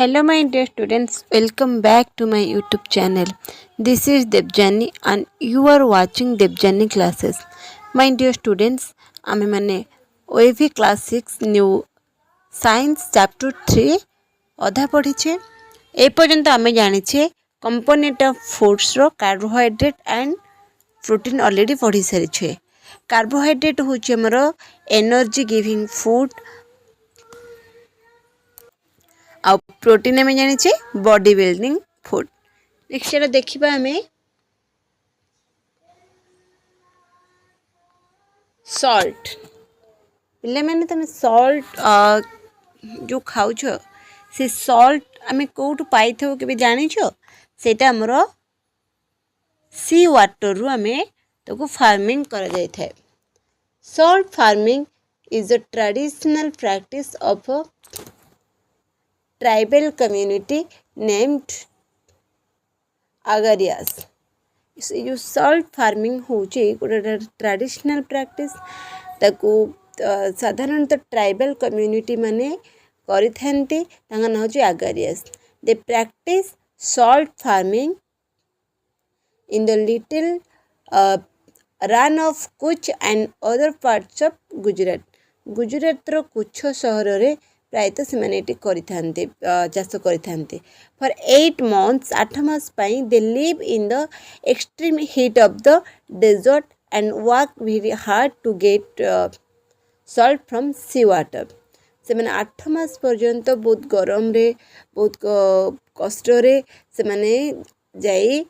Hello, my dear students. Welcome back to my YouTube channel. This is Debjani and you are watching Debjani classes. My dear students, ଆମେ ମାନେ OAV class 6 new science chapter 3 ଅଧା ପଢ଼ିଛେ। ଏ ପର୍ଯ୍ୟନ୍ତ ଆମେ ଜାଣିଛେ component of foods ର carbohydrate and protein already ପଢ଼ି ସାରିଛେ। carbohydrate ହେଉଛି ଆମର energy giving food ଆଉ ପ୍ରୋଟିନ୍ ଆମେ ଜାଣିଛେ ବଡି ବିଲ୍ଡିଂ ଫୁଡ୍। ନେକ୍ସଟ ଦେଖିବା ଆମେ ସଲ୍ଟ। ପିଲାମାନେ ତମେ ସଲ୍ଟ ଯେଉଁ ଖାଉଛ ସେ ସଲ୍ଟ ଆମେ କେଉଁଠୁ ପାଇଥାଉ କେବେ ଜାଣିଛ? ସେଇଟା ଆମର ସି ୱାଟରରୁ ଆମେ ତାକୁ ଫାର୍ମିଂ କରାଯାଇଥାଏ। Salt farming is a traditional practice of tribal community named Agariyas. जो सॉल्ट फार्मिंग होचे गोटे ट्रेडिशनल प्रैक्टिस ताकू साधारणतः ट्राइबल कम्युनिटी माने करिथांती तांगा ना होचे Agariyas. They practice salt farming in the little Rann of Kutch and other parts of Gujarat. Gujarat रो कुछ सहर रे प्रायतः से मैंने चाष करते फॉर 8 months 8 मास पाई they live in the extreme heat of the desert and work very hard to get salt from sea water. से मैंने 8 मास पर्यंत बहुत गरम रे बहुत कष्ट रे से मैंने जाई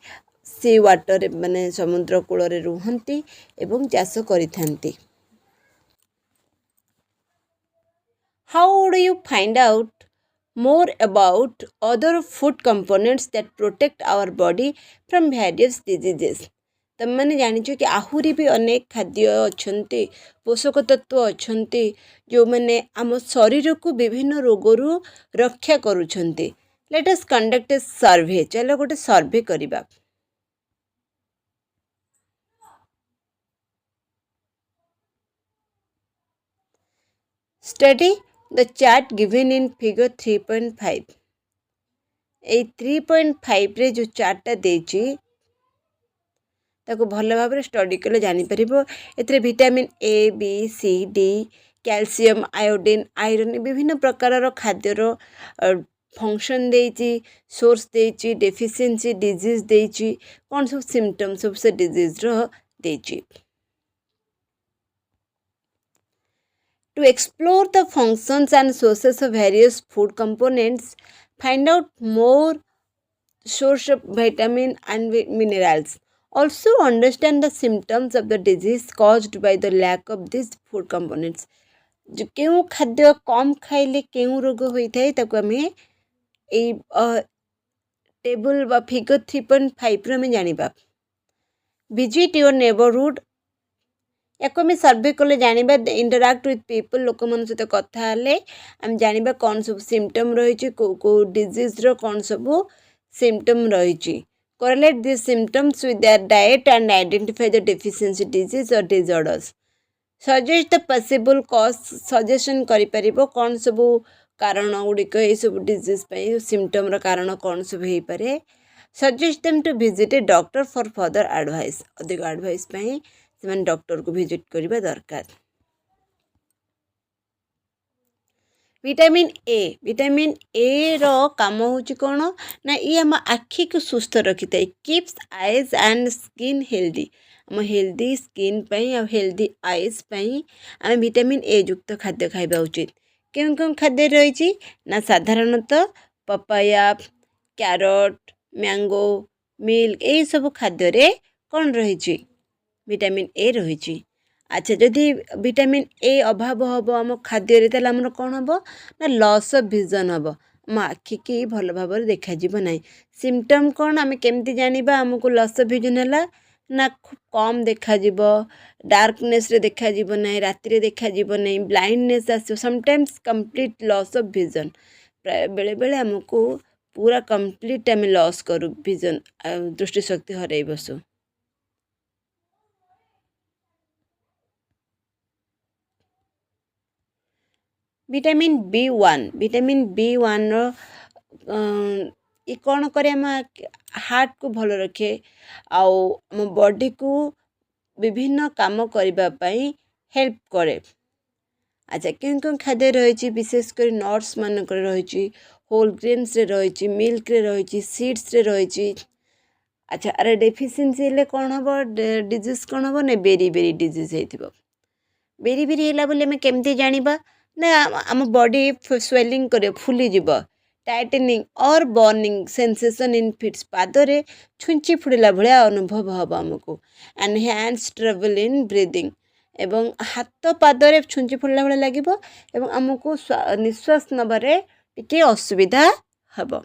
सी वाटर माने समुद्र कूल रे रुहंती एवं चाष करिथांती। How do you find out more about other food components that protect our body from various diseases? तुम मैंने जानिछो कि आहुरी भी अनेक खाद्य अच्छन्ति पोषक तत्व अच्छन्ति जो मैंने आम शरीर को विभिन्न रोगरू रक्षा करूछन्ति। लेट अस कंडक्ट ए सर्वे। चलो गोटे सर्वे करिबा। Study the chart given in figure 3.5। ए 3.5 रे जो चार्टा देची ताको भल भाव स्टडी कले जानी परिबो। एथरे vitamin A B C D calcium iodine iron विभिन्न प्रकार रो खाद्य रो फंक्शन देची सोर्स देची डेफिशिएंसी डिजीज देची कौन सब सिम्पटम्स सब से डिजीज रो देची। To explore the functions and sources of various food components, find out more source of vitamin and minerals. Also understand the symptoms of the disease caused by the lack of these food components. जो केउ खाद्य कम खाइले केउ रोग होइथाय ताको हमें ए table बा figure 3.5 रे हमें जानिबा। Visit your neighborhood याको में सर्वे कले जानिबा। इंटरैक्ट विथ पीपल लोक मन सहित कथा हेले हम जानिबा कौन सब सिम्पटम रही को डिजीज रो कौन सब सिम्पटम रही। Correlate this symptoms with their diet and identify the deficiency disease और disorders. Suggest the possible cause suggestion करि परिबो कौन सब कारण गुड़िक ये सब डिजीज पई सिम्पटम रो कारण कौन सब हे पारे। Suggest them to visit a doctor for further advice. अधिक एडवाइस पई से डॉक्टर को विजिट करबा दरकार। विटामिन ए रो काम होची कोन ना ये हम आखि को सुस्थ रखिता। Keeps eyes and skin healthy. हम हेल्दी स्किन पई और हेल्दी आईज पई हम विटामिन ए युक्त खाद्य खाइबा उचित। केउं केउं खाद्य रहिची ना साधारणतः पपाया कैरट मैंगो मिल्क ए सब खाद्य रे कोन रहिची विटामिन ए रही। अच्छा जदि विटामिन ए अभाव हम आम खाद्य ताल आमर कौन हम ना लॉस ऑफ विजन हम आम आखि की भल भाव देखा ना। सिम्पटम कौन आम केमती जानिबा आमको लॉस ऑफ विजन है ना खूब कम देखा डार्कनेस रे देखा ना राति रे देखा ना blindness as sometimes complete loss of vision प्राय बेले बेले आमको पूरा कंप्लीट आम लॉस करूँ विजन दृष्टिशक्ति हरई Basu. Vitamin B one row ये कौन करे आम हार्ट को भल रखे आउ आम बॉडी को विभिन्न काम करने हेल्प करे। अच्छा क्यों क्यों खाद्य रही विशेषकर नट्स मानक रही होल ग्रेन्स रही मिल्क रही सीड्स रही। अच्छा अरे डेफिशिएंसी हेले कौन हम डिजीज कौन हम ना बेरी बेरी डिजीज हो बेरी बेरी है बोले आम केमती जाना ना आम बॉडी स्वेलिंग कर फुली जीव टाइटनिंग और बर्निंग सेंसेशन इन फिट्स पादरे छुंची फुड़ला भाया अनुभव हम आमको एनहांस ट्रबल इन ब्रीदिंग एवं हाथ पादरे छुंची फुड़ला भाया लगे आमको निश्वास नबारे टिके असुविधा हम।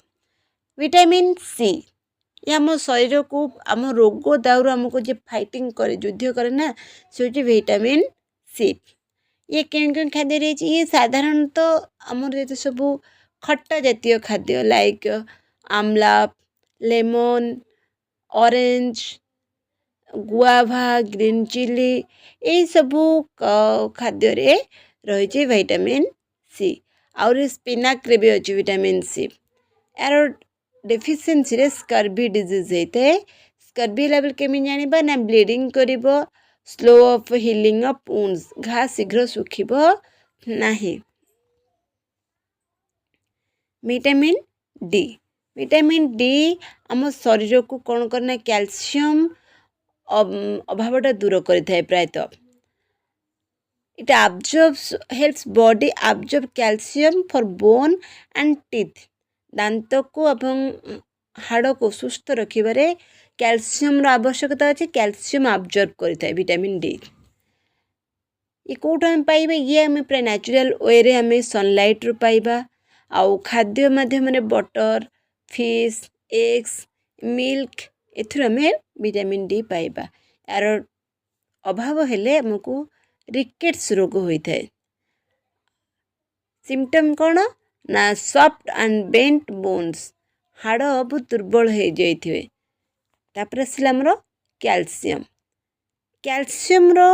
विटामिन सी ये आम शरीर को आम रोग दाउर आमको जो फाइटिंग करे युद्ध करे ना से हूँ विटामिन सी। ये क्यों क्यों खाद्य रही ये साधारणतः आमर जो सब खट्टा जातीय खाद्य like amla lemon orange guava green chilli यही सबू खाद्य रही विटामिन सी आउर स्पिनाक भी अच्छी विटामिन सी यार डेफिशिएंसी रे स्कर्वी डिजीज होता है। स्कर्वी लेवल केमी जानिबा ना ब्लीडिंग करिबो slow of healing of wounds घा शीघ्र सुखिबो नाही। विटामिन डी आम शरीर को कौन करना कैल्शियम अभावटा दूर करें प्रायतः it absorbs helps body absorb calcium for bone and teeth दांत को एवं हाड़ को सुस्थ रखिबारे कैल्शियम आवश्यकता अच्छे कैल्शियम absorb करें विटामिन डी। ये कौट आम पाइबा ये आम प्राय नेचुरल वे रे आम सनलाइट रू पाइबा आउ खाद्य माध्यम बटर फिश एग्स मिल्क एथुर आम विटामिन डी पाइबा यार अभाव हेले आमको रिकेट्स रोग होता है। सिम्पटम कौन ना सॉफ्ट एंड बेंट बोन्स हाड़ बहुत दुर्बल हो जाइए। तापर आसला आमर कैल्शियम कैल्शियम रो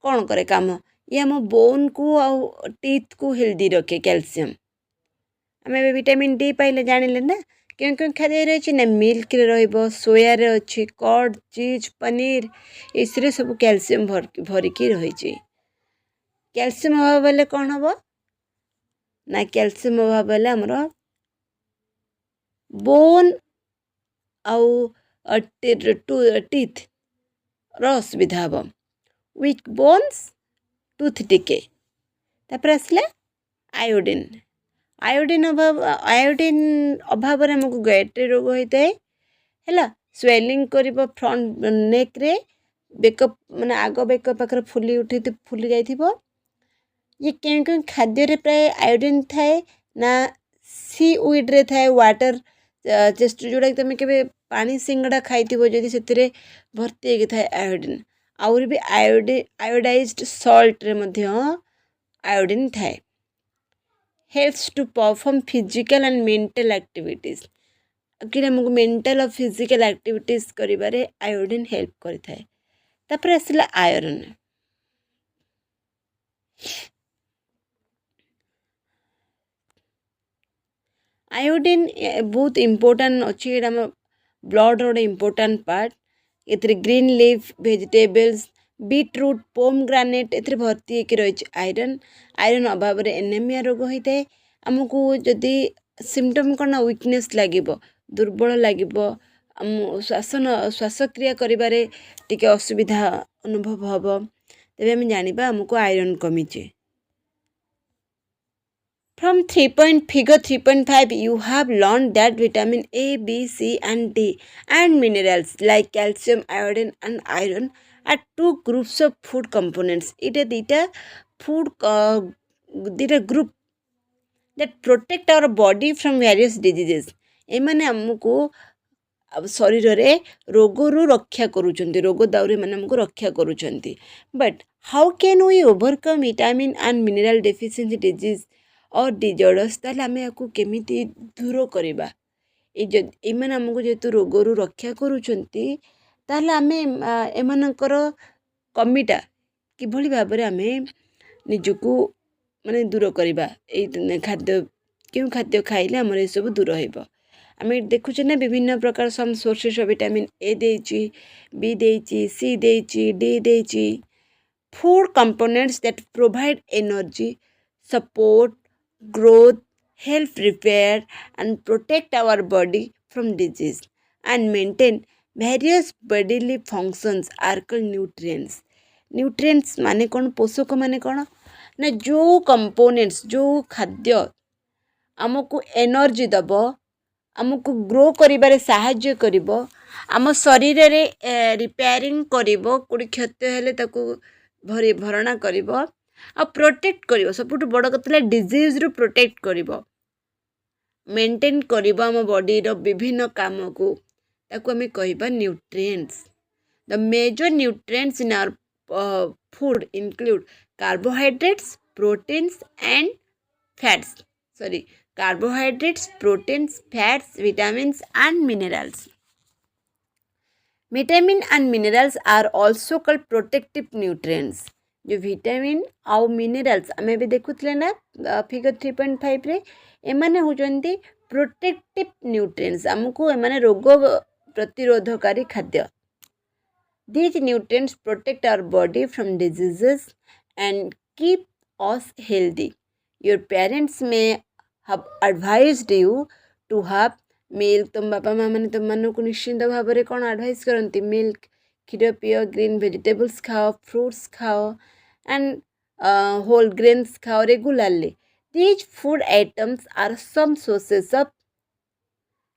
कौन करे काम ये आम बोन को आउ टीथ को हेल्दी रखे कैल्शियम आम विटामिन डी पाइले जानिले ना क्यों क्यों खाद्य रही ना मिल्क रे सोया रे अच्छी कर्ड चीज पनीर इसरे सब कैल्शियम भरिकी रही। कैल्शियम अभाव बेले कौन हम ना कैल्शियम अभाव बेले आमर बोन आउ टीथ असुविधा हम वीक बोन्स टूथ टिके। तापर आसला आयोडीन आयोडीन अभाव आमको गैट्री रोग होता है है स्वेलिंग कर फ्रंट नेक रे बेक माने आग बेक पाखे फुली उठे फुली जाइथिबो। ये क्यों क्यों खाद्य प्राय आयोडीन थाए ना सी उइड रे थाए वाटर चेस्ट जोड़ा तुम के पानी सिंगड़ा खाई जदि से भर्ती थाए आयोडीन आउर भी आयोडाइज्ड सॉल्ट रे मध्य आयोडीन थाए helps to perform physical and mental activities कि आमको मेंटल और फिजिकल एक्टिविटीज करिबारे आयोडीन हेल्प करिथाए। तापर आसला आयरन आयोडीन बहुत इम्पोर्टेंट अच्छी ये ब्लड रोड इम्पोर्टेंट पार्ट ए green leaf vegetables beetroot pomegranate ए भर्ती होकर रही आयरन आयरन अभाव एनेमिया रोग होता है। आमको जदि सिम्पटम कौन वीकनेस लगे दुर्बल लगे श्वासक्रिया करिबारे टिके असुविधा अनुभव हम तेज आम जाना आमको iron कमीचे। From 3.5 you have learned that vitamin A, B, C and D and minerals like calcium, iodine and iron are two groups of food components. It is dita food dita group that protect our body from various diseases. एमाने हमको शरीर रे रोगरू रक्षा करूचंती रोग दाउरे माने हमको रक्षा करूचंती। But how can we overcome vitamin and mineral deficiency disease और डिजॉर्डर्स ताले आमे याकू केमिति दूर करबा ए माने हमको जेतु रोगरू रक्षा करूचंती ताले आमे एमानकर कमिटा किभली भाबरे आमे निजको माने दूर करबा ए खाद्य କେଉଁ ଖାଦ୍ୟ ଖାଇଲେ ଆମର ଏସବୁ ଦୂର ହେବ। ଆମେ ଦେଖୁଛେ ନା ବିଭିନ୍ନ ପ୍ରକାର ସମ୍ ସୋର୍ସେସ୍ ଅଫ୍ ଭିଟାମିନ୍ ଏ ଦେଇଛି, ବି ଦେଇଛି, ସି ଦେଇଛି, ଡି ଦେଇଛି। Food components that provide energy, support growth, help repair and protect our body from disease and maintain various bodily functions are called nutrients. Nutrients माने कौन, पोषक माने कौन ना जो कंपोनेंट्स, जो खाद्य आमको एनर्जी दब, आमको ग्रो करिबारे साहाय्य करिबो, आम शरीर रे रिपेयरिंग करिबो, कोडी क्षति हेले ताको भरणा करिबो आ प्रोटेक्ट करिबो। सबुठ बड़ कतला डिजीज रु प्रोटेक्ट करिबो, मेंटेन करिबो आम बॉडी रो विभिन्न काम को, ताको हमें कहिबा nutrients. The major nutrients in our food include carbohydrates, proteins and fats, sorry, carbohydrates, proteins, fats, vitamins and minerals. Vitamin and minerals are also called protective nutrients. जो विटामिन आउ मिनरल्स आम भी देखुले ना फिगर 3.5 रे, एमाने होचंती प्रोटेक्टिव न्यूट्रिएंट्स, आमको एमाने रोग प्रतिरोधकारी खाद्य। These nutrients protect our body from diseases and keep us healthy. Your parents may have advised you to have milk. तुम बापा माँ मैंने तुम मानू को निश्चिंत भाव में कौन एडवाइस करती, मिल्क, क्षीर पियो, ग्रीन वेजिटेबल्स खाओ, फ्रूट्स खाओ एंड होल ग्रेन्स खाओ regularly. These food items are some sources of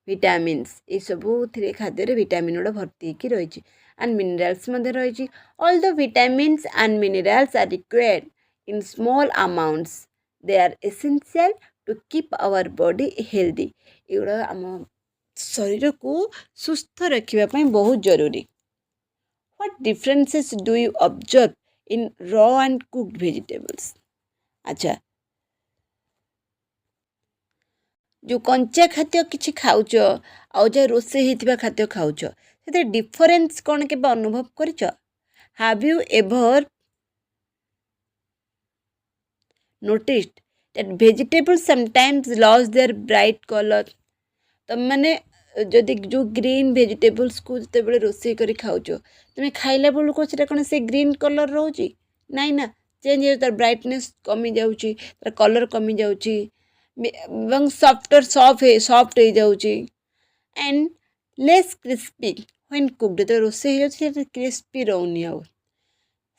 vitamins. ये सबू थी खाद्य विटामिन गुड़ा भर्ती की रही and minerals मध्य रही. Although vitamins and minerals are required in small amounts, they are essential to keep our body healthy. एगुड़ा आम शरीर को सुस्थ रखा बहुत जरूरी. What differences do you observe in raw and cooked vegetables? अच्छा, जो कंचा खाद्य किसी खाऊच आउ जो रोसे होता खाद्य खाऊच, से डिफरेन्स कौन के अनुभव कर? Have you ever noticed that vegetables sometimes lose their bright color? तुम मैंने जदि जो ग्रीन वेजिटेबल्स को जिते बड़े रोसे करी खाऊच, तुम्हें खाइला बेलू को कौन से ग्रीन कलर रोचे नाई ना, चेंज हो, तार ब्राइटनेस कमी जाऊँगी, तार कलर कमी जाऊँगी, सॉफ्ट हो जाऊँगी and less crispy when cooked. तो रोसे हो जाए क्रिस्पी रोनी. आउ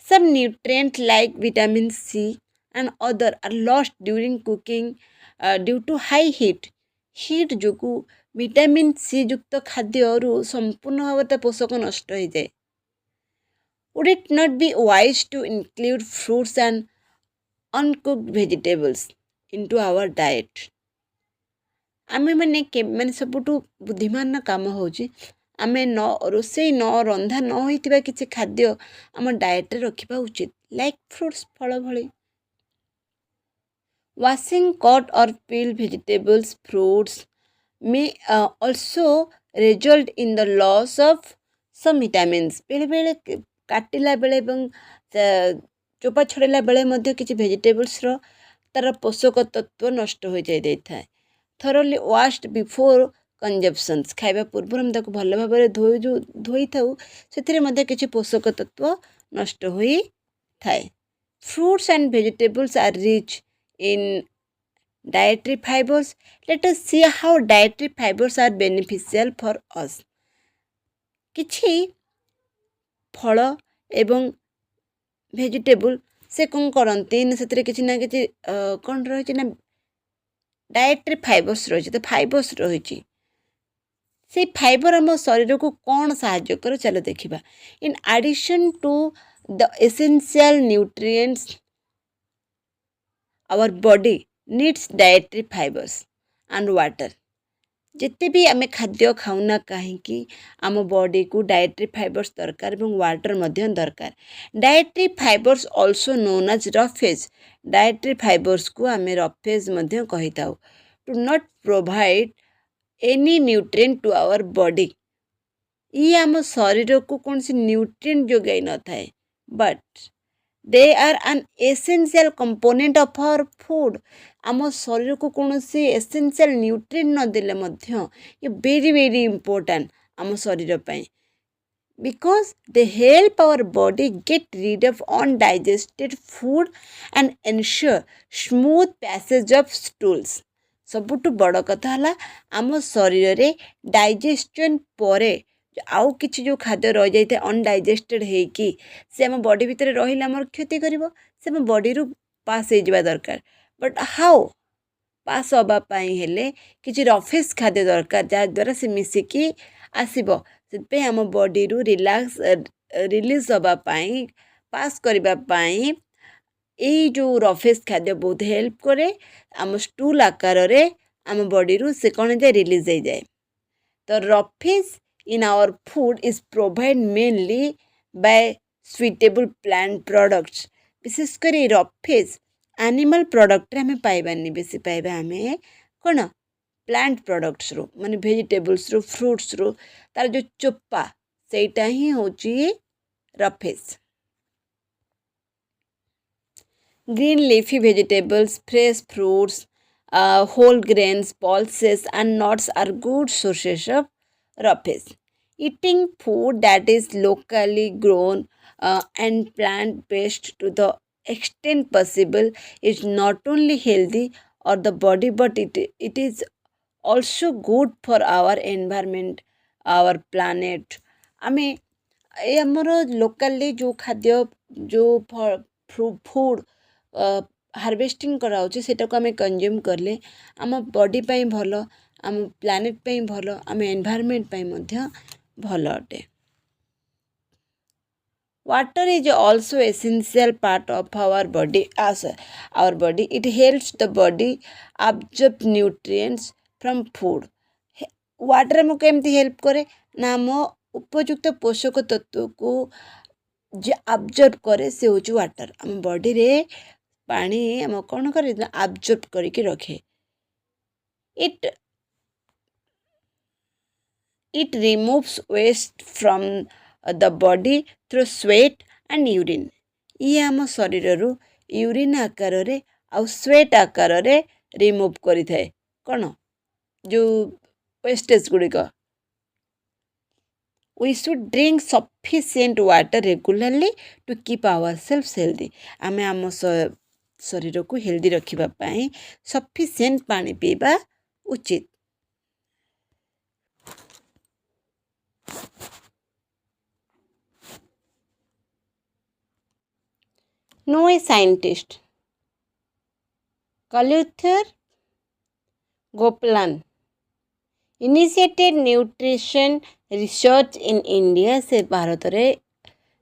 some nutrients like vitamin C and other are lost during cooking due to high heat. Heat जो विटामिन सी युक्त खाद्य संपूर्ण भाव पोषक नष्ट हो जाए. Would it not be wise to include fruits and uncooked vegetables into our diet? आमे माने सबुठु बुद्धिमान काम होची आमे न रोसई न रंधा न होइतिबा किछि खाद्य आम डाएट रे रखिबा उचित, लाइक फ्रूट्स, फल भली. Washing cut or peeled vegetables, fruits may also result in the loss of some vitamins. बेले बेले काटिला बेले एवं चोपा छड़ेला बेले मध्य किछि वेजिटेबल्स रो तार पोषक तत्व नष्ट हो जाए था. थरोली वाश्ड बिफोर कंजप्शंस, खाइबा पूर्व हम ताको भल भाव में धोई थाउ, से मध्य किछि पोषक तत्व नष्ट होई थाए. Fruits and vegetables are rich in dietary fibers. Let us see how dietary fibers are beneficial for us. किछि फल एवं वेजिटेबल से कौन करती ना, से किछि ना किछि कौन रही ना डाएट्री फाइबर्स रही. तो फाइबर्स रही से फाइबर आम शरीर को कौन साहाय्य कर, चलो देखिबा. In addition to the essential nutrients our body needs dietary fibres and water. जिते भी आम खाद्य खाऊना कहीं आम बॉडी को डाएट्री फाइबर्स दरकार और वाटर मध्य दरकार. Dietary fibres also known as roughage. Dietary fibres को आम रफेज मध्य कही थाउ. To not provide any nutrient to our body. ये आम शरीर को कौन सी न्यूट्रिएंट जोगाई न थाए, but they are an essential component of our food आम शरीर को कौन सी एसेंशियल न्यूट्रिएंट न देले मध्य ये वेरी वेरी इंपोर्टेंट आम शरीर पाई because they help our body get rid of undigested food and ensure smooth passage of stools ସବୁଠୁ ବଡ଼ କଥା ହେଲା ଆମ ଶରୀରରେ ଡାଇଜେସନ୍ ପରେ ଆଉ କିଛି ଯେଉଁ ଖାଦ୍ୟ ରହିଯାଇଥାଏ ଅନଡାଇଜେଷ୍ଟେଡ଼ ହେଇକି ସେ ଆମ ବଡ଼ି ଭିତରେ ରହିଲେ ଆମର କ୍ଷତି କରିବ ସେ ଆମ ବଡ଼ିରୁ ପାସ୍ ହେଇଯିବା ଦରକାର ବଟ୍ ହାଉ ପାସ୍ ହେବା ପାଇଁ ହେଲେ କିଛି ରଫେସ୍ ଖାଦ୍ୟ ଦରକାର ଯାହାଦ୍ୱାରା ସେ ମିଶିକି ଆସିବ ସେଥିପାଇଁ ଆମ ବଡ଼ିରୁ ରିଲିଜ୍ ହେବା ପାଇଁ ପାସ୍ କରିବା ପାଇଁ ଏଇ ଯେଉଁ ରଫେସ୍ ଖାଦ୍ୟ ବହୁତ ହେଲ୍ପ କରେ ଆମ ଷ୍ଟୁଲ୍ ଆକାରରେ ଆମ ବଡ଼ିରୁ ସେ କ'ଣ ହେଇଯାଏ ରିଲିଜ୍ ହେଇଯାଏ ତ ରଫେସ୍ in our food is provided mainly by suitable plant products विशेष कर रफेज एनिमल प्रोडक्ट आम पाइबानी बेसी पाइबा आम कौन प्लांट प्रोडक्ट्स रू माने वेजिटेबल्स रू फ्रूट्स रू तार जो चोपा सेटा ही होची roughage green leafy vegetables fresh fruits whole grains pulses and nuts are good sources of rafes. Eating food that is locally grown and plant based to the extent possible is not only healthy or the body but it is also good for our environment our planet आमे ये आमर लोकाली जो खाद्य जो food harvesting कराउछि सेटा को आमे consume करले आम बॉडी पई भलो आम प्लानेट पई भलो आम एनवायरनमेंट पई मध्य भलो अटे water is also essential part of our body as our body it helps the body absorb nutrients from food water हमको केमती हेल्प करे ना हम उपयुक्त पोषक तत्व को जे अब्जर्व करे से होची वाटर हम बॉडी रे पानी हम कौन करे अब्जर्व करके रखे it it removes waste from the body through sweat and urine ये आम शरीर रु यूरिन आकार रे आउ स्वेट आकार रे रिमूव करि थाए कौन जो wastage गुड़िक we should drink sufficient water regularly to keep ourselves healthy आमे आम शरीर को हेल्दी रखिबा पाई सफिशिएंट पानी पीबा उचित No a scientist Kaluther Gopalan initiated nutrition research in India से भारत रे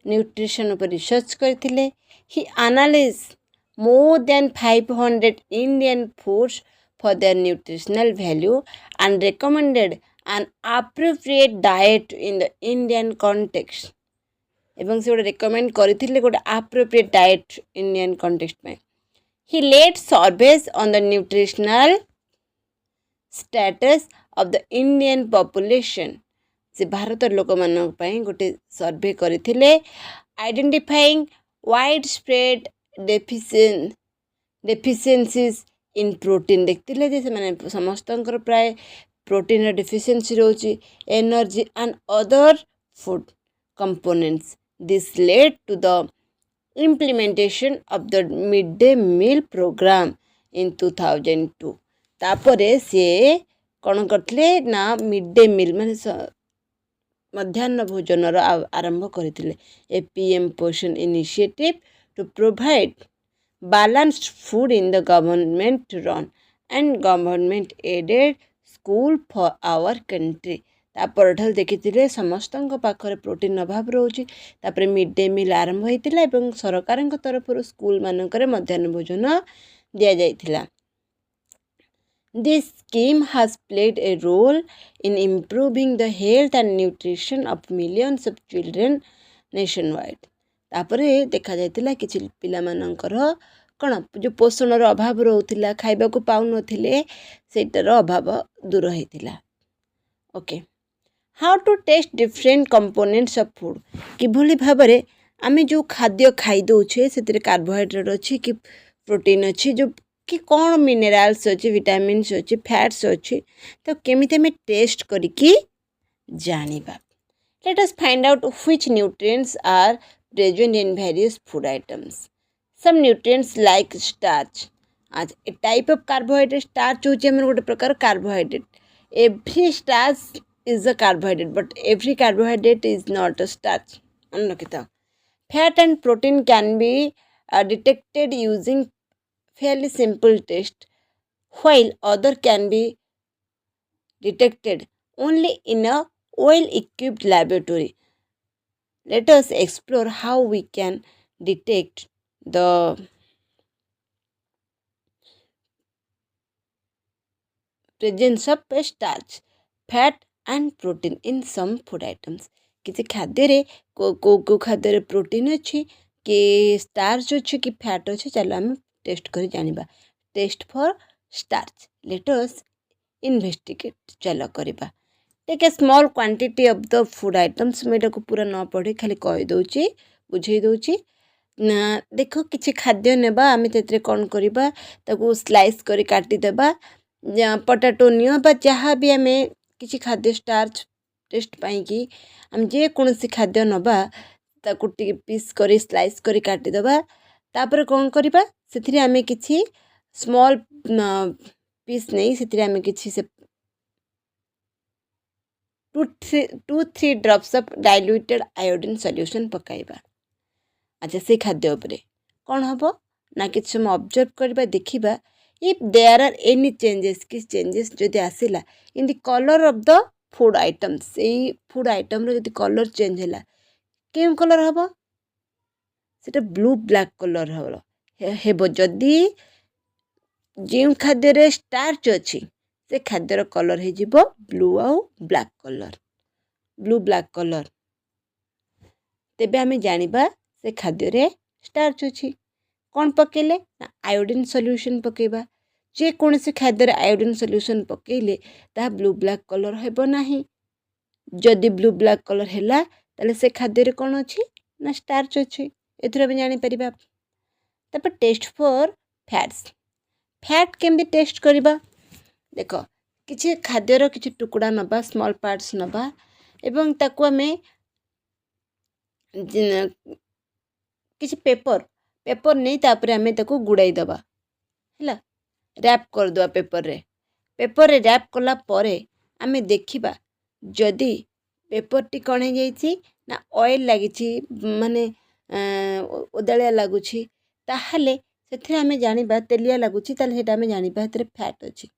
न्यूट्रिशन पर रिसर्च करथिले he analyzed more than 500 Indian foods for their nutritional value and recommended an appropriate diet in the Indian context एवं से गोटे recommend करथिले गोटे appropriate diet Indian context में he led surveys on the nutritional status of the Indian population से भारत लोक मानक पई गोटे सर्वे करथिले identifying widespread deficiencies in protein देखथिले जे से माने समस्तंकर प्राय protein deficiency रोची energy and other food components this led to the implementation of the midday meal program in 2002 तापरे से कौन करथिले ना midday meal माने मध्याह्न भोजन आरंभ करथिले ए PM Poshan initiative to provide balanced food in the government run and government aided school for our country तापर ठाल देखिथिले समस्तंक पाखरे प्रोटीन अभाव रोची तापर मिड डे मील आरंभ होइतिला एवं सरकारक तरफरु स्कूल मानकरे मध्याह्न भोजन दिया जाइथिला This scheme has played a role in improving the health and nutrition of millions of children nationwide. तापरे देखा जाइतिला किछि पिला मानकर कोन जो पोषणर अभाव रहउतिला खाइबा को पाउ नथिले सेटर अभाव दूर होइतिला okay how to test different components of food किभली भाबरे आमे जो खाद्य खाई दौचे से कार्बोहाइड्रेट अच्छी कि प्रोटीन अच्छी जो कि कौन मिनरल्स अच्छे विटामिन्स अच्छे फैट्स अच्छे तो केमिति आमे टेस्ट करके जानिबा. Let us find out which nutrients are present in various food items. Some nutrients like starch. आज a type of carbohydrate starch होचे हमर गोटे प्रकार carbohydrate. Every starch is a carbohydrate but every carbohydrate is not a starch. अन्नकिता. Fat and protein can be detected using fairly simple test while other can be detected only in a well-equipped laboratory. Let us explore how we can detect the presence of starch, fat and protein in some food items. किसी खाद्य रे को खाद्य रे protein अच्छी कि starch अच्छी कि फैट अच्छी चलो आम टेस्ट कर जानिबा. Test for starch. Let us investigate चलो करबा. Take a small quantity of the food items मैं को पूरा न पढ़ी खाली कहि दउची बुझेई दउची ना देखो किछि खाद्य नेबा आमे तेतरे कोन करबा ताको स्लाइस करी काटी देबा पोटैटो नियो बा जहाँ भी आमे किछि खाद्य स्टार्च टेस्ट पाई कि हम जे कोनसी खाद्य नबा ताको टिके पीस करी स्लाइस करी काटी देबा तापर कोन करबा सेथिरे आमे किछि स्मॉल पीस नहीं सेथिरे आमे किछि से 2-3 drops of diluted iodine solution पकाइबा. अच्छा से खाद्य उपरे कौन हम ना कि ऑब्जर्व करबा देखिबा if there are any changes कि चेंजेस जदि आसिला in the colour of the food items से फूड आइटम रो जदि कलर चेंज होला केम कलर हबो सेटा ब्लू ब्लैक कलर हेबो जदि जे खाद्य रे स्टार्च अछि से खाद्यर कलर हे जिवो ब्लू आउ black colour blue black colour तेबे आमे जानिबा से खाद्य रे स्टार्च अछि. कौन पकेले ना आयोडीन सॉल्यूशन पकेबा. जे कोनसे खाद्य रे आयोडीन सॉल्यूशन पकेले ता ब्लू ब्लैक कलर हेबो नाही. जदि ब्लू ब्लैक कलर हैला ताले से खाद्य रे कोन अछि ना स्टार्च अछि. एथरा भी जानि परिबा. तब टेस्ट फॉर फैट्स. फैट केमबी टेस्ट करबा देखो किछि खाद्यर किछि टुकड़ा नबा स्मॉल पार्ट्स नबा एवं ताकू आमे किछि पेपर नहीं तापर आमे ताकू गुड़ाई दबा हैला रैप कर दवा पेपर रे रैप कला परे आमे देखिबा जदि पेपर टी कण हे जाईछि ना ऑयल लागिछि माने ओदालिया लागुछि ताहाले सेथिरे आमे जानिबा तेलिया लागुछि ताले हेटा आमे जानिबा हेतरे फैट अछि.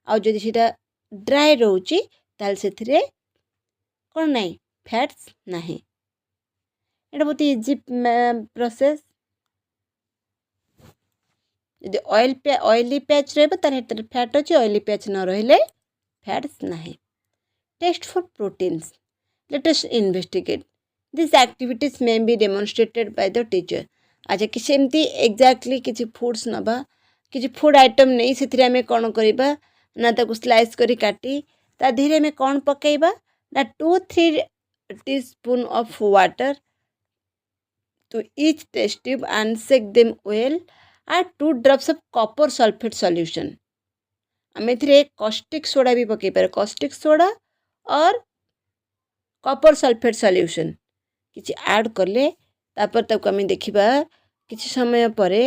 आ जदि सेटा ड्राई रहउछि ताले सेथिरे कोन नाही फैट्स नाही. एटा बहुत इजी प्रोसेस. यदि ऑयली पैच रहबो ताले हेतरे फैट अछि ऑयली पैच न रहिले फैट्स नाही. Test for proteins. Let us investigate. This activities may be demonstrated by the teacher. अच्छा कि सेमती एग्जैक्टली किछि फूड्स नबा किछि फूड आइटम नहीं सेथिरे आमे कोन करिबा ना ताकू स्लाइस करी काटी ता धीरे में कौन पकेबा ना 2-3 teaspoon of water to each test tube and shake them well. Add 2 drops of copper sulfate solution. आम ए कॉस्टिक सोडा भी पकई पारे. कॉस्टिक सोडा और कॉपर सल्फेट सॉल्यूशन किछि ऐड करले तापर तक आम देखिबा किछि समय परे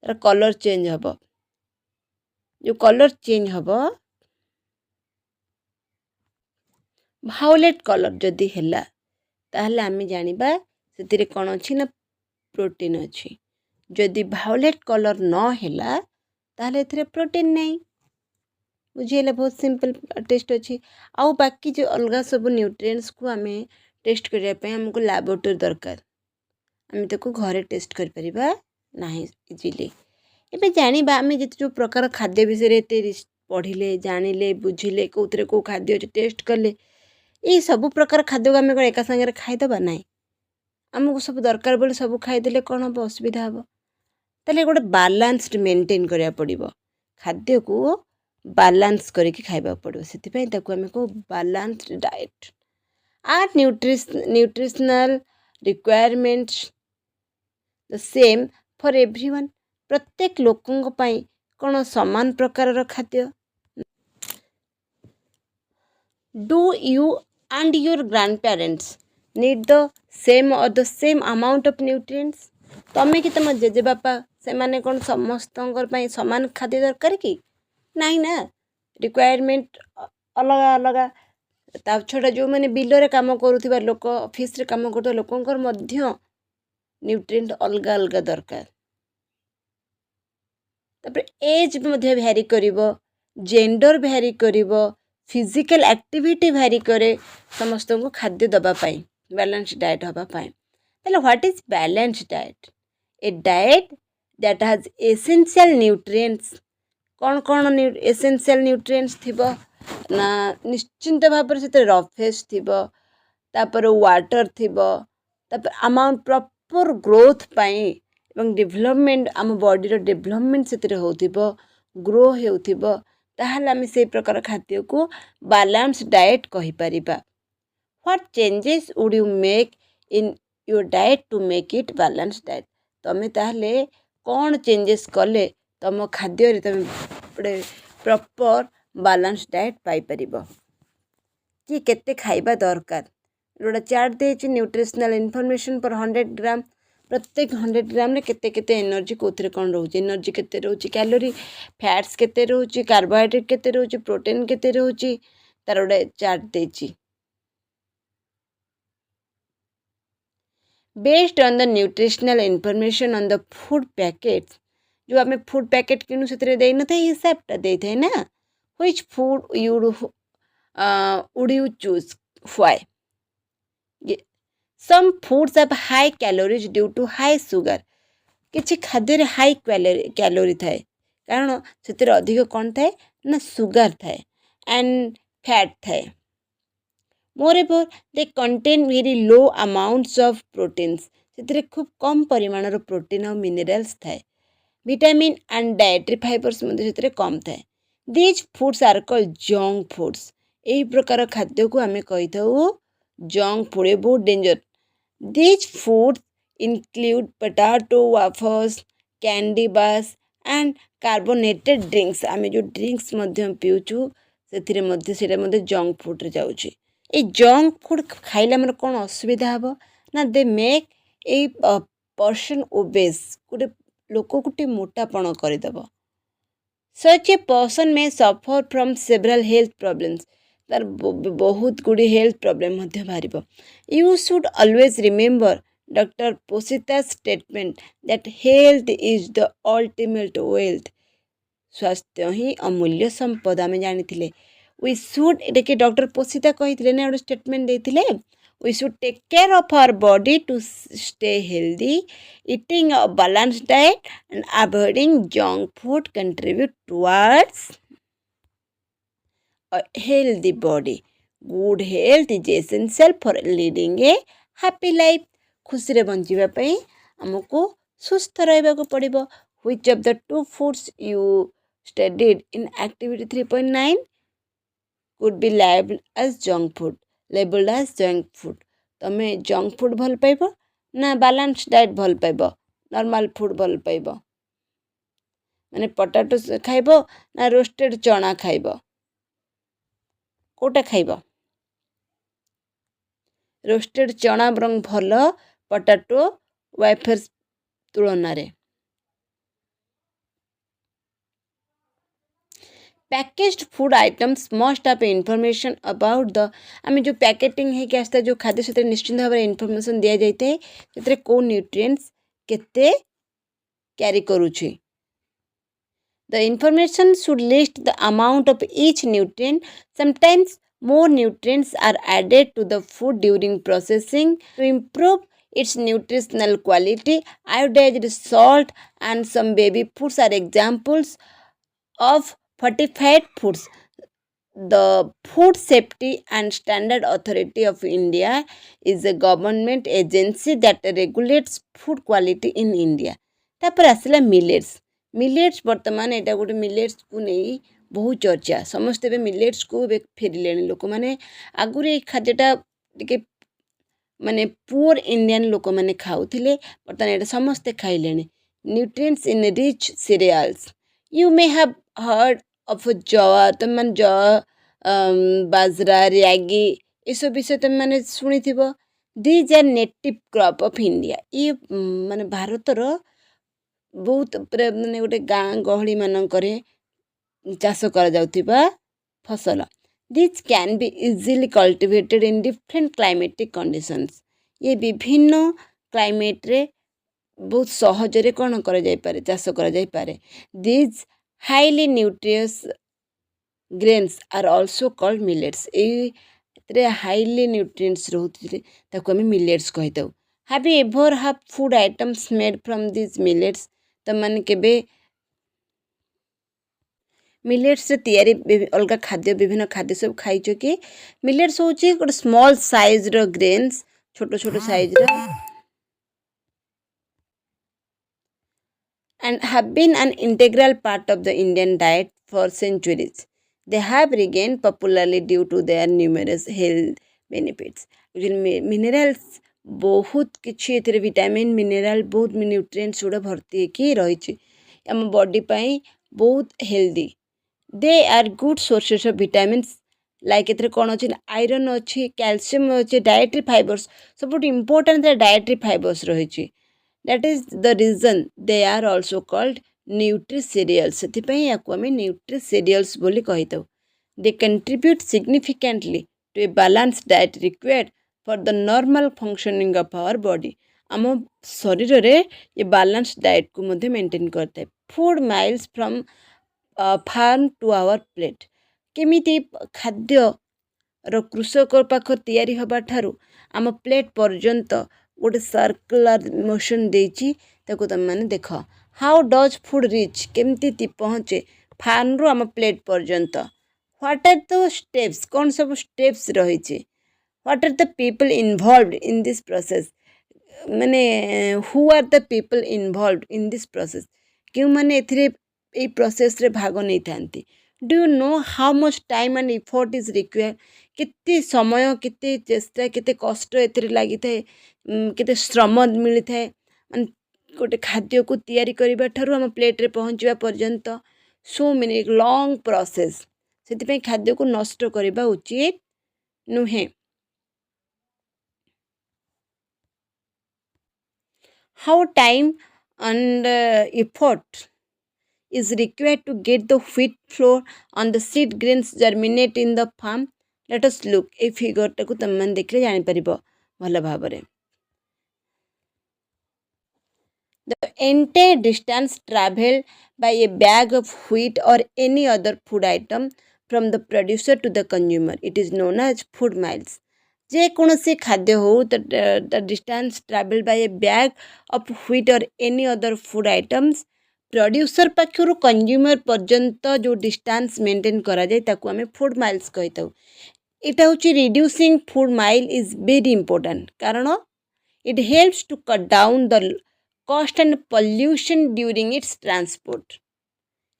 तार कलर चेंज हबो. जो कलर चेंज हबो भायोलेट कलर जदि हैला ताहले आम जानिबा सेतिरे कोन अछि ना प्रोटीन अच्छी. जदि भायोलेट कलर न हैला ताहले एथरे प्रोटीन नहीं. बुझेले बहुत सिंपल टेस्ट अच्छी. आउ बाकी जो अलगा सब न्यूट्रिएंट्स को आमे टेस्ट करिया पे हमको लैबोरेटरी दरकार. आमे ताको घरे टेस्ट कर परिबा नाही इजीली. एबे जानिबा आमे जति जो प्रकार खाद्य विषय रे ते पढ़िले जानिले बुझिले कोथरे को खाद्य टेस्ट करले ए सब प्रकार खाद्य को आमे एका संगे खाई दबा नाही. आमको सब दरकार बोले सब खाईदे कौन हम असुविधा हम ताले गोटे बालान्सड मेंटेन करा पड़ो. खाद्य को बालान्स करके खाइबा पड़ो. से आम को balanced diet are nutritional requirements the same for everyone. ପ୍ରତ୍ୟେକ ଲୋକଙ୍କ ପାଇଁ କ'ଣ ସମାନ ପ୍ରକାରର ଖାଦ୍ୟ? Do you and your grandparents need the same amount of nutrients? ତମେ କି ତମ ଜେଜେବାପା ସେମାନେ କ'ଣ ସମସ୍ତଙ୍କର ପାଇଁ ସମାନ ଖାଦ୍ୟ ଦରକାର କି? ନାହିଁ ନା, ରିକ୍ୱାୟାରମେଣ୍ଟ ଅଲଗା ଅଲଗା। ତା ଛଡ଼ା ଯେଉଁମାନେ ବିଲରେ କାମ କରୁଥିବା ଲୋକ, ଅଫିସରେ କାମ କରୁଥିବା ଲୋକଙ୍କର ମଧ୍ୟ ନ୍ୟୁଟ୍ରିଏଣ୍ଟ ଅଲଗା ଅଲଗା ଦରକାର। ତାପରେ ଏଜ୍ ମଧ୍ୟ ଭ୍ୟାରି କରିବ, ଜେଣ୍ଡର ଭ୍ୟାରି କରିବ, ଫିଜିକାଲ ଆକ୍ଟିଭିଟି ଭ୍ୟାରି କରେ ସମସ୍ତଙ୍କୁ ଖାଦ୍ୟ ଦେବା ପାଇଁ, ବାଲାନ୍ସ ଡାଏଟ୍ ହେବା ପାଇଁ। ତାହେଲେ what is balance diet? A diet that has essential nutrients. କ'ଣ ଏସେନ୍ସିଆଲ ନ୍ୟୁଟ୍ରିଏଣ୍ଟସ୍ ଥିବ ନା, ନିଶ୍ଚିନ୍ତ ଭାବରେ ସେଥିରେ ରଫେସ୍ ଥିବ, ତାପରେ ୱାଟର ଥିବ, ତାପରେ ଆମାଉଣ୍ଟ ପ୍ରପର୍ ଗ୍ରୋଥ୍ ପାଇଁ ଏବଂ ଡେଭଲପମେଣ୍ଟ, ଆମ ବଡ଼ିର ଡେଭଲପମେଣ୍ଟ ସେଥିରେ ହେଉଥିବ, ଗ୍ରୋ ହେଉଥିବ, ତାହେଲେ ଆମେ ସେଇ ପ୍ରକାର ଖାଦ୍ୟକୁ ବାଲାନ୍ସ ଡାଏଟ୍ କହିପାରିବା। What changes would you make in your diet to make it balance diet? ତମେ ତାହେଲେ କ'ଣ ଚେଞ୍ଜେସ୍ କଲେ ତମ ଖାଦ୍ୟରେ ତମେ ଗୋଟେ ପ୍ରପର୍ ବାଲାନ୍ସ ଡାଏଟ୍ ପାଇପାରିବ? କି କେତେ ଖାଇବା ଦରକାର? ଗୋଟେ ଚାର୍ଟ ଦେଇଛି, ନ୍ୟୁଟ୍ରିସନାଲ ଇନଫର୍ମେସନ୍ ଫର୍ 100 ଗ୍ରାମ। ପ୍ରତ୍ୟେକ 100 ଗ୍ରାମରେ କେତେ କେତେ ଏନର୍ଜି କେଉଁଥିରେ କ'ଣ ରହୁଛି, ଏନର୍ଜି କେତେ ରହୁଛି, କ୍ୟାଲୋରି, ଫ୍ୟାଟ୍ସ କେତେ ରହୁଛି, କାର୍ବୋହାଇଡ୍ରେଟ୍ କେତେ ରହୁଛି, ପ୍ରୋଟିନ୍ କେତେ ରହୁଛି, ତାର ଗୋଟେ ଚାର୍ଟ ଦେଇଛି। Based on the nutritional information on the food packets, ଯେଉଁ ଆମେ ଫୁଡ୍ ପ୍ୟାକେଟ୍ କିଣୁ ସେଥିରେ ଦେଇନଥାଏ, ହିସାବଟା ଦେଇଥାଏ ନା। Which food would you choose? Why? Some foods have high calories due to high sugar. କିଛି ଖାଦ୍ୟରେ ହାଇ କ୍ୟାଲୋରି ଥାଏ, କାରଣ ସେଥିରେ ଅଧିକ କ'ଣ ଥାଏ ନା ସୁଗାର ଥାଏ ଆଣ୍ଡ ଫ୍ୟାଟ୍ ଥାଏ। ମୋreover they contain very low amounts of proteins. ସେଥିରେ ଖୁବ୍ କମ୍ ପରିମାଣର ପ୍ରୋଟିନ୍ ଆଉ ମିନେରାଲ୍ସ ଥାଏ। ଭିଟାମିନ୍ ଆଣ୍ଡ ଡାଏଟ୍ରି ଫାଇବର୍ସ ମଧ୍ୟ ସେଥିରେ କମ୍ ଥାଏ। These foods R called junk foods. ଏହି ପ୍ରକାର ଖାଦ୍ୟକୁ ଆମେ କହିଥାଉ ଜଙ୍କ ଫୁଡ୍। ଏ ବହୁତ danger. These foods include potato wafers, candy bars and carbonated drinks. ଆମେ ଯେଉଁ ଡ୍ରିଙ୍କସ୍ ମଧ୍ୟ ପିଉଛୁ ସେଥିରେ ମଧ୍ୟ ସେଇଟା ମଧ୍ୟ ଜଙ୍କ ଫୁଡ଼୍ରେ ଯାଉଛି। এই ଜଙ୍କ ଫୁଡ୍ ଖାଇଲେ ଆମର କ'ଣ ଅସୁବିଧା ହେବ ନା, ଦେ ମେକ୍ ଏଇ ପର୍ସନ୍ ଓବେସ୍, ଗୋଟେ ଲୋକକୁ ଟିକେ ମୋଟାପଣ କରିଦେବ। Such a person may suffer from several health problems. ତାର ବହୁତ ଗୁଡ଼ିଏ ହେଲ୍ଥ ପ୍ରୋବ୍ଲେମ୍ ମଧ୍ୟ ବାହାରିବ। You should always remember doctor Posita's statement that health is the ultimate wealth. ସ୍ୱାସ୍ଥ୍ୟ ହିଁ ଅମୂଲ୍ୟ ସମ୍ପଦ, ଆମେ ଜାଣିଥିଲେ। we should, ଏଇଟା କି ଡକ୍ଟର ପୋସିତା କହିଥିଲେ ନା, ଗୋଟେ ଷ୍ଟେଟମେଣ୍ଟ ଦେଇଥିଲେ। we should take care of our body to stay healthy. Eating a balanced diet and avoiding junk food contribute towards a healthy body. Good health is essential for leading a happy life. ଖୁସିରେ ବଞ୍ଚିବା ପାଇଁ ଆମକୁ ସୁସ୍ଥ ରହିବାକୁ ପଡ଼ିବ। Which of the two foods you studied in activity 3.9 could be labeled as junk food? Labeled as junk food. ତମେ junk food ଭଲ ପାଇବ ନା ବାଲାନ୍ସ ଡାଏଟ୍ ଭଲ ପାଇବ, ନର୍ମାଲ ଫୁଡ୍ ଭଲ ପାଇବ? ମାନେ ପଟାଟୋ ଖାଇବ ନା ରୋଷ୍ଟେଡ୍ ଚଣା ଖାଇବ, କେଉଁଟା ଖାଇବ? ରୋଷ୍ଟେଡ୍ ଚଣା ବରଂ ଭଲ ପଟାଟୋ ୱାଫର୍ସ ତୁଳନାରେ। Packaged food items must have information about the, ଆମେ ଯେଉଁ ପ୍ୟାକେଟିଂ ହେଇକି ଆସିଥାଏ ଯେଉଁ ଖାଦ୍ୟ, ସେଥିରେ ନିଶ୍ଚିନ୍ତ ଭାବରେ ଇନଫର୍ମେସନ୍ ଦିଆଯାଇଥାଏ ସେଥିରେ କେଉଁ ନ୍ୟୁଟ୍ରିଏଣ୍ଟସ୍ କେତେ କ୍ୟାରି କରୁଛି। The information should list the amount of each nutrient. Sometimes more nutrients are added to the food during processing to improve its nutritional quality. Iodized salt and some baby foods are examples of fortified foods. The Food Safety and Standard Authority of India is a government agency that regulates food quality in India. ତାପରେ ଆସିଲା millets. Millets ବର୍ତ୍ତମାନ ଏଇଟା ଗୋଟେ ମିଲେଟ୍ସକୁ ନେଇ ବହୁତ ଚର୍ଚ୍ଚା, ସମସ୍ତେ ଏବେ ମିଲେଟ୍ସକୁ ଏବେ ଫେରିଲେଣି। ଲୋକମାନେ ଆଗରୁ ଏଇ ଖାଦ୍ୟଟା ଟିକେ माने पुअर इंडियन लोक मैंने खाऊले बर्तमान ये समस्ते खाइले nutrients in rich cereals you may have heard of जवा तुम मन जव बाजरा रैगी ये सब विषय तुम मैंने शुणी these are native crop of India ये माने भारतर बहुत माने गोटे गाँ गहली मानकरे चाष करा जाउथिबा फसल this can be easily cultivated in different climatic conditions ये विभिन्न क्लाइमेट रे बहुत सहजरे कौन करा जाय पारे चाष करा जाय पारे this highly nutritious grains are also called millets ये हाईली न्यूट्रिएंट्स रोते ताको आम मिलेट्स कही था have you ever have food items made from this millets तो मैंने केबे मिलेट्स तैयारी अलग खाद्य विभिन्न खाद्य सब खाइछ कि मिलेट्स होची गोटे स्मॉल साइज रो ग्रेन्स छोट छोट साइज रो and have been an integral part of the Indian diet for centuries. They have regained popularity due to their numerous health benefits. Minerals बहुत किछि एथिरे विटामिन मिनरल बहुत न्यूट्रिएंट्स गुड़ा भर्ती की रही आम बॉडी पाई बहुत healthy they are good sources of vitamins like एथिरे कौन अच्छी आयरन अच्छी कैल्शियम अच्छी डाएट्री फाइबर्स सब इम्पोर्टेंट डाएट्री फाइबर्स रही that is the reason they are also called nutricereals ସେଥିପାଇଁ ୟାକୁ ଆମେ nutricereals ବୋଲି କହିଥାଉ they contribute significantly to a balanced diet required for the normal functioning of our body ଆମ ଶରୀରରେ ये balanced diet को ମଧ୍ୟ maintain करଥାଏ food miles from farm to our plate केमिति खाद्य रो कृषक पाख तैयारी हबा ठारू आम प्लेट पर्यंत गोटे सर्कुलर मोशन देछि ताको तुम माने देख हाउ डज फूड रिच केमती पहुँचे फार्म रु आम प्लेट पर्यंत व्हाट आर द स्टेप्स कौन सब स्टेप्स रही what are the people involved in this process माने who are the people involved in this process क्यों माने एथिरे ए प्रोसेस रे भाग नहीं थांती do you know how much time and effort is require केते समय केते चेष्टा केते कष्ट एथिरे लागि थाए केते श्रम मिली थाए मान गोटे खाद्य को तैयारी करबा ठारू हम प्लेट रे पहुँचवा पर्यंत सो मेनी लॉन्ग प्रोसेस से खाद्य को नष्ट करबा उचित नुहे how time and effort is required to get the wheat flour on the seed grains germinate in the farm let us look a figure टाकू तुम मैंने देखले जानि परिबो भल भाबरे the entire distance traveled by a bag of wheat or any other food item from the producer to the consumer it is known as food miles जे कौनसी खाद्य हो the distance traveled by a bag of wheat or any other food items producer पाखर consumer पर्यंत जो distance maintain करा जाए ताकू आमे फूड माइल्स कहिताऊ इटा होची reducing food mile is very important कारण it helps to cut down the cost and pollution during its transport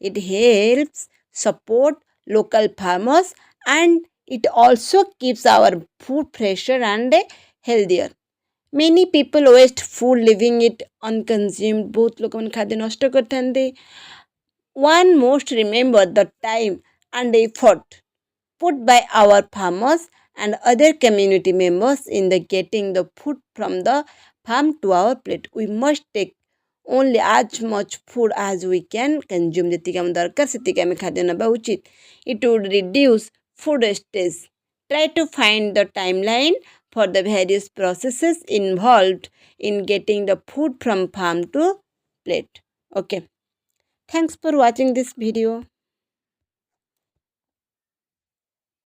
it helps support local farmers and it also keeps our food fresher and healthier many people waste food leaving it unconsumed बहुत लोग मन खाद्य नष्ट करथांते one must remember the time and effort put by our farmers and other community members in the getting the food from the farm to our plate we must take only as much food as we can consume ଯେତିକି ଆମ ଦରକାର ସେତିକି ଆମେ ଖାଦ୍ୟ ନେବା ଉଚିତ it would reduce food wastage try to find the timeline for the various processes involved in getting the food from farm to plate okay thanks for watching this video